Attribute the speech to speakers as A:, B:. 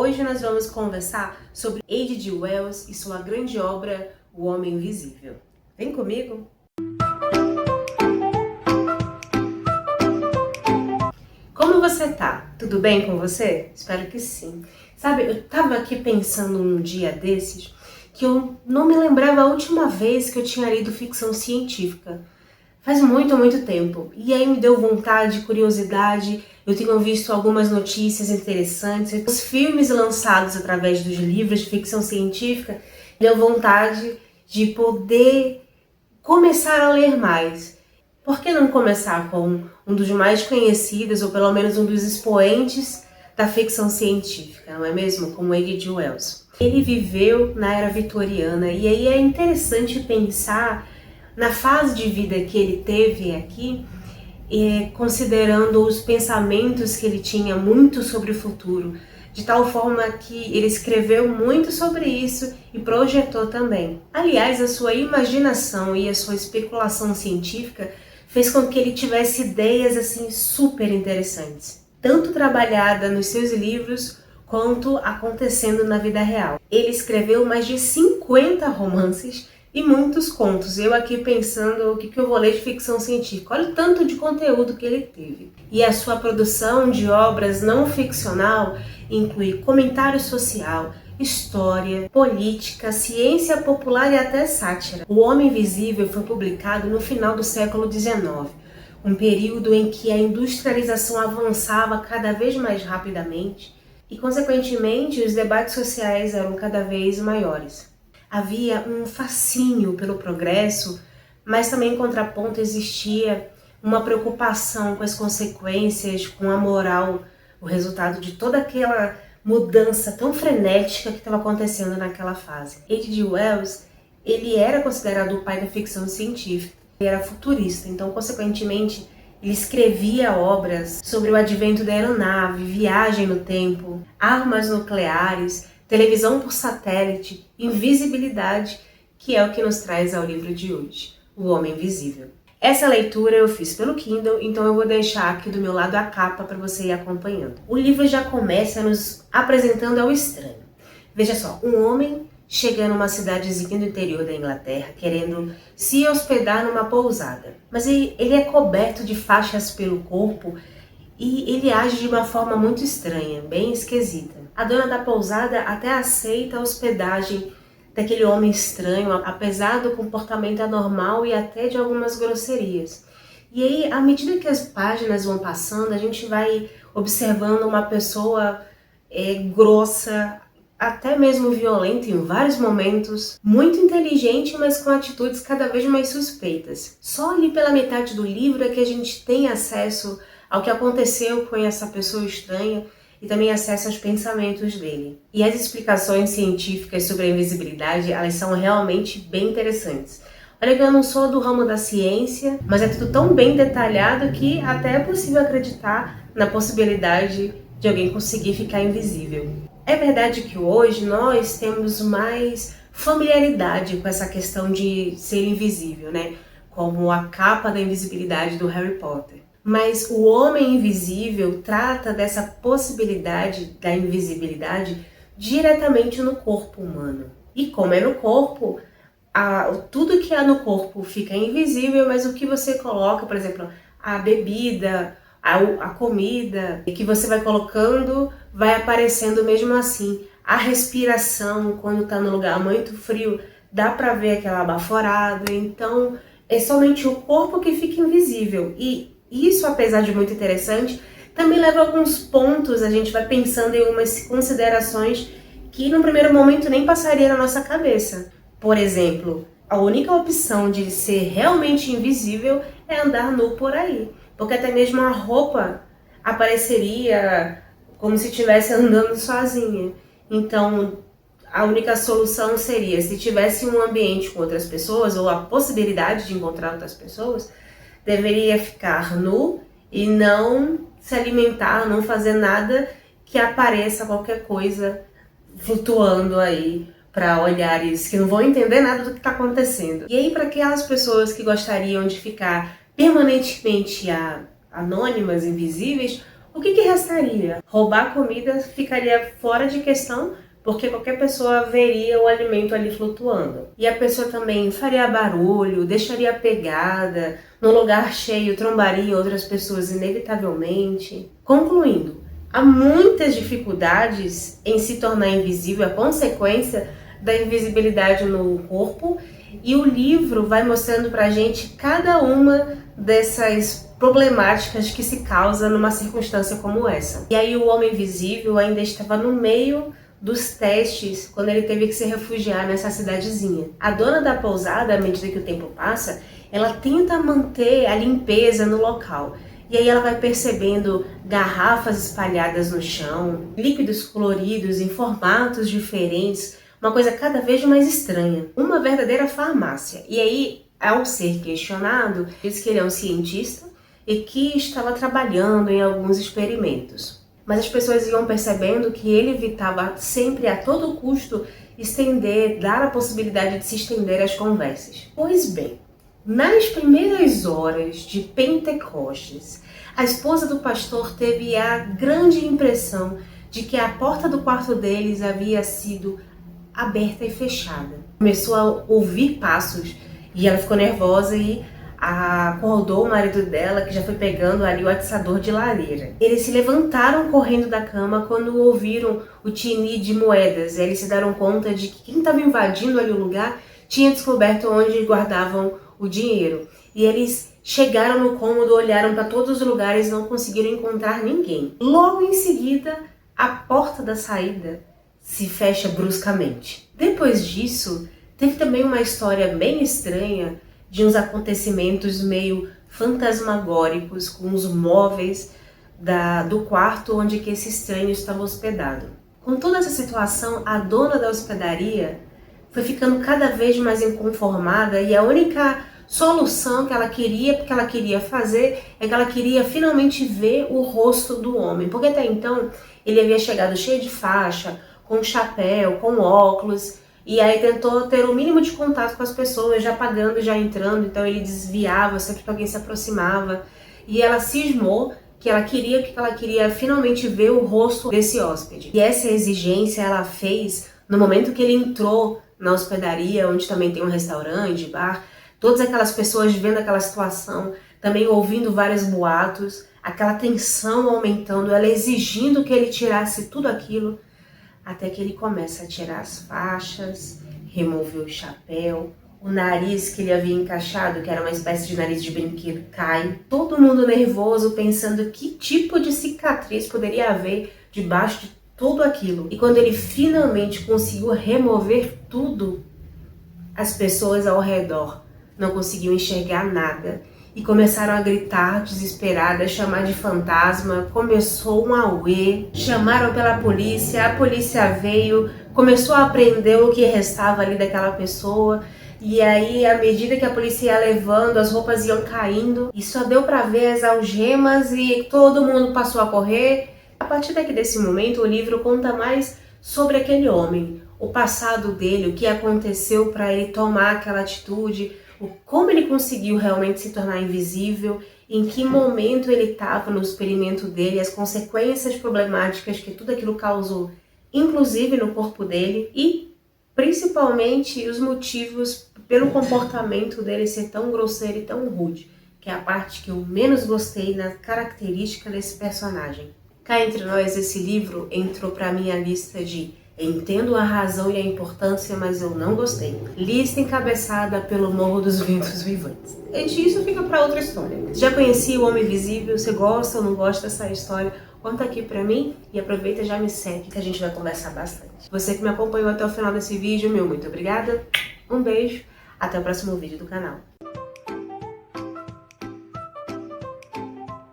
A: Hoje nós vamos conversar sobre H.G. Wells e sua grande obra, O Homem Invisível. Vem comigo! Como você tá? Tudo bem com você? Espero que sim. Sabe, eu tava aqui pensando um dia desses que eu não me lembrava a última vez que eu tinha lido ficção científica. Faz muito tempo. E aí me deu vontade, curiosidade. Eu tenho visto algumas notícias interessantes. Os filmes lançados através dos livros de ficção científica deu vontade de poder começar a ler mais. Por que não começar com um dos mais conhecidos, ou pelo menos um dos expoentes da ficção científica, não é mesmo? Como H.G. Wells. Ele viveu na era vitoriana e aí é interessante pensar na fase de vida que ele teve aqui, considerando os pensamentos que ele tinha muito sobre o futuro, de tal forma que ele escreveu muito sobre isso e projetou também. Aliás, a sua imaginação e a sua especulação científica fez com que ele tivesse ideias assim super interessantes, tanto trabalhada nos seus livros quanto acontecendo na vida real. Ele escreveu mais de 50 romances e muitos contos. Eu aqui pensando o que eu vou ler de ficção científica. Olha o tanto de conteúdo que ele teve. E a sua produção de obras não ficcional inclui comentário social, história, política, ciência popular e até sátira. O Homem Invisível foi publicado no final do século XIX, um período em que a industrialização avançava cada vez mais rapidamente e, consequentemente, os debates sociais eram cada vez maiores. Havia um fascínio pelo progresso, mas também em contraponto existia uma preocupação com as consequências, com a moral, o resultado de toda aquela mudança tão frenética que estava acontecendo naquela fase. H.G. Wells, ele era considerado o pai da ficção científica, ele era futurista, então consequentemente ele escrevia obras sobre o advento da aeronave, viagem no tempo, armas nucleares, televisão por satélite, invisibilidade, que é o que nos traz ao livro de hoje, O Homem Invisível. Essa leitura eu fiz pelo Kindle, então eu vou deixar aqui do meu lado a capa para você ir acompanhando. O livro já começa nos apresentando ao estranho. Veja só, um homem chega numa cidadezinha do interior da Inglaterra querendo se hospedar numa pousada. Mas ele é coberto de faixas pelo corpo e ele age de uma forma muito estranha, bem esquisita. A dona da pousada até aceita a hospedagem daquele homem estranho, apesar do comportamento anormal e até de algumas grosserias. E aí, à medida que as páginas vão passando, a gente vai observando uma pessoa grossa, até mesmo violenta em vários momentos, muito inteligente, mas com atitudes cada vez mais suspeitas. Só ali pela metade do livro é que a gente tem acesso ao que aconteceu com essa pessoa estranha e também acesso aos pensamentos dele. E as explicações científicas sobre a invisibilidade, elas são realmente bem interessantes. Olha que eu não sou do ramo da ciência, mas é tudo tão bem detalhado que até é possível acreditar na possibilidade de alguém conseguir ficar invisível. É verdade que hoje nós temos mais familiaridade com essa questão de ser invisível, né? Como a capa da invisibilidade do Harry Potter. Mas o Homem Invisível trata dessa possibilidade da invisibilidade diretamente no corpo humano. E como é no corpo, tudo que há no corpo fica invisível, mas o que você coloca, por exemplo, a bebida, a comida que você vai colocando vai aparecendo mesmo assim. A respiração, quando está no lugar muito frio, dá para ver aquela baforada. Então é somente o corpo que fica invisível. E isso, apesar de muito interessante, também leva a alguns pontos, a gente vai pensando em umas considerações que no primeiro momento nem passaria na nossa cabeça. Por exemplo, a única opção de ser realmente invisível é andar nu por aí, porque até mesmo a roupa apareceria como se estivesse andando sozinha. Então, a única solução seria, se tivesse um ambiente com outras pessoas, ou a possibilidade de encontrar outras pessoas, deveria ficar nu e não se alimentar, não fazer nada que apareça qualquer coisa flutuando aí para olhares que não vão entender nada do que está acontecendo. E aí, para aquelas pessoas que gostariam de ficar permanentemente anônimas, invisíveis, O que restaria? Roubar comida ficaria fora de questão, porque qualquer pessoa veria o alimento ali flutuando. E a pessoa também faria barulho, deixaria pegada, no lugar cheio trombaria outras pessoas inevitavelmente. Concluindo, há muitas dificuldades em se tornar invisível, a consequência da invisibilidade no corpo, e o livro vai mostrando pra gente cada uma dessas problemáticas que se causa numa circunstância como essa. E aí o Homem Invisível ainda estava no meio dos testes quando ele teve que se refugiar nessa cidadezinha. A dona da pousada, à medida que o tempo passa, ela tenta manter a limpeza no local. E aí ela vai percebendo garrafas espalhadas no chão, líquidos coloridos em formatos diferentes, uma coisa cada vez mais estranha. Uma verdadeira farmácia. E aí, ao ser questionado, diz que ele é um cientista e que estava trabalhando em alguns experimentos. Mas as pessoas iam percebendo que ele evitava sempre, a todo custo, dar a possibilidade de se estender as conversas. Pois bem, nas primeiras horas de Pentecostes, a esposa do pastor teve a grande impressão de que a porta do quarto deles havia sido aberta e fechada. Começou a ouvir passos e ela ficou nervosa e acordou o marido dela, que já foi pegando ali o atiçador de lareira. Eles se levantaram correndo da cama quando ouviram o tinir de moedas. Eles se deram conta de que quem estava invadindo ali o lugar tinha descoberto onde guardavam o dinheiro. E eles chegaram no cômodo, olharam para todos os lugares e não conseguiram encontrar ninguém. Logo em seguida, a porta da saída se fecha bruscamente. Depois disso, teve também uma história bem estranha de uns acontecimentos meio fantasmagóricos com os móveis do quarto onde que esse estranho estava hospedado. Com toda essa situação, a dona da hospedaria foi ficando cada vez mais inconformada e a única solução que ela queria fazer é que ela queria finalmente ver o rosto do homem, porque até então ele havia chegado cheio de faixa, com chapéu, com óculos, e aí tentou ter o mínimo de contato com as pessoas, já pagando, já entrando, então ele desviava sempre que alguém se aproximava. E ela cismou que ela queria finalmente ver o rosto desse hóspede. E essa exigência ela fez no momento que ele entrou na hospedaria, onde também tem um restaurante, bar, todas aquelas pessoas vendo aquela situação, também ouvindo vários boatos, aquela tensão aumentando, ela exigindo que ele tirasse tudo aquilo, até que ele começa a tirar as faixas, remover o chapéu, o nariz que ele havia encaixado, que era uma espécie de nariz de brinquedo, cai. Todo mundo nervoso, pensando que tipo de cicatriz poderia haver debaixo de tudo aquilo. E quando ele finalmente conseguiu remover tudo, as pessoas ao redor não conseguiam enxergar nada. E começaram a gritar desesperadas, chamar de fantasma, começou um auê, chamaram pela polícia, a polícia veio, começou a prender o que restava ali daquela pessoa, e aí à medida que a polícia ia levando, as roupas iam caindo, e só deu pra ver as algemas e todo mundo passou a correr. A partir desse momento o livro conta mais sobre aquele homem, o passado dele, o que aconteceu para ele tomar aquela atitude, como ele conseguiu realmente se tornar invisível, em que momento ele estava no experimento dele, as consequências problemáticas que tudo aquilo causou, inclusive no corpo dele, e principalmente os motivos pelo comportamento dele ser tão grosseiro e tão rude, que é a parte que eu menos gostei na característica desse personagem. Cá entre nós, esse livro entrou para minha lista de entendo a razão e a importância, mas eu não gostei. Lista encabeçada pelo Morro dos Ventos Vivantes. E isso fica para outra história. Você já conhecia o Homem Invisível? Você gosta ou não gosta dessa história? Conta aqui pra mim e aproveita e já me segue, que a gente vai conversar bastante. Você que me acompanhou até o final desse vídeo, muito obrigada. Um beijo. Até o próximo vídeo do canal.